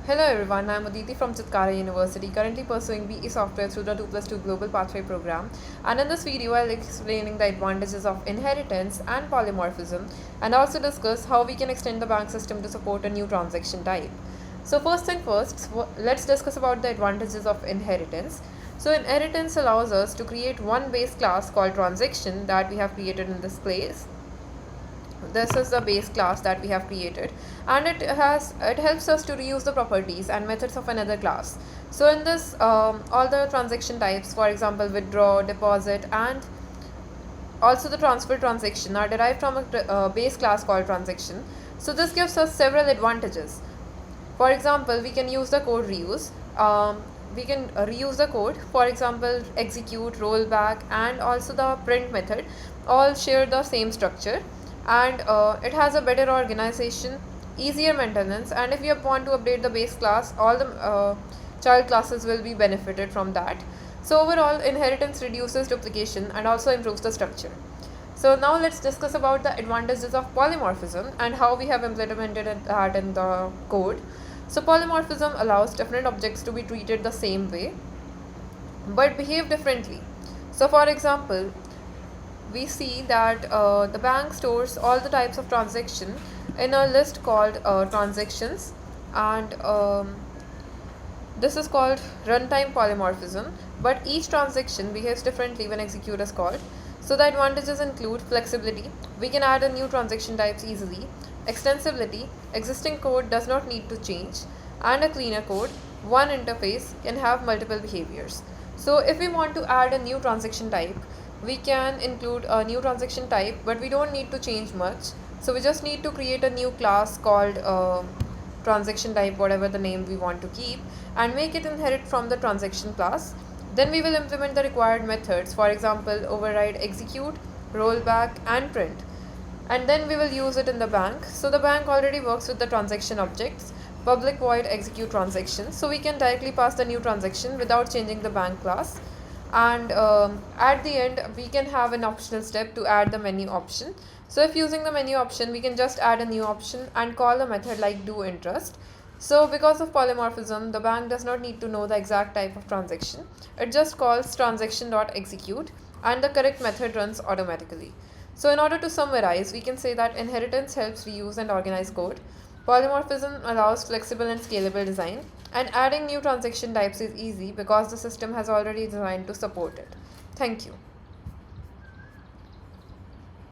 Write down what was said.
Hello everyone, I am Aditi from Chitkara University, currently pursuing BE Software through the 2+2 Global Pathway program. And in this video, I'll explaining the advantages of inheritance and polymorphism, and also discuss how we can extend the bank system to support a new transaction type. So first thing first, let's discuss about the advantages of inheritance. So inheritance allows us to create one base class called transaction that we have created in this place. This is the base class that we have created, and it helps us to reuse the properties and methods of another class. So in this all the transaction types, for example withdraw, deposit, and also the transfer transaction, are derived from a base class called transaction. So this gives us several advantages. For example, we can use the code reuse. We can reuse the code. For example, execute, rollback, and also the print method all share the same structure, and it has a better organization, easier maintenance, and if you want to update the base class, all the child classes will be benefited from that. So overall, inheritance reduces duplication and also improves the structure. So now let's discuss about the advantages of polymorphism and how we have implemented that in the code. So polymorphism allows different objects to be treated the same way but behave differently. So for example, we see that the bank stores all the types of transaction in a list called transactions, and this is called runtime polymorphism, but each transaction behaves differently when execute is called. So the advantages include flexibility. We can add a new transaction types easily. Extensibility. Existing code does not need to change. And a cleaner code. One interface can have multiple behaviors. So if we want to add a new transaction type, we can include a new transaction type, but we don't need to change much. So we just need to create a new class called transaction type, whatever the name we want to keep, and make it inherit from the transaction class. Then we will implement the required methods, for example override, execute, rollback, and print, and then we will use it in the bank. So the bank already works with the transaction objects, public void execute transaction, so we can directly pass the new transaction without changing the bank class. And at the end, we can have an optional step to add the menu option. So if using the menu option, we can just add a new option and call a method like do interest. So because of polymorphism, the bank does not need to know the exact type of transaction. It just calls transaction.execute and the correct method runs automatically. So in order to summarize, we can say that inheritance helps reuse and organize code. Polymorphism allows flexible and scalable design, and adding new transaction types is easy because the system has already designed to support it. Thank you.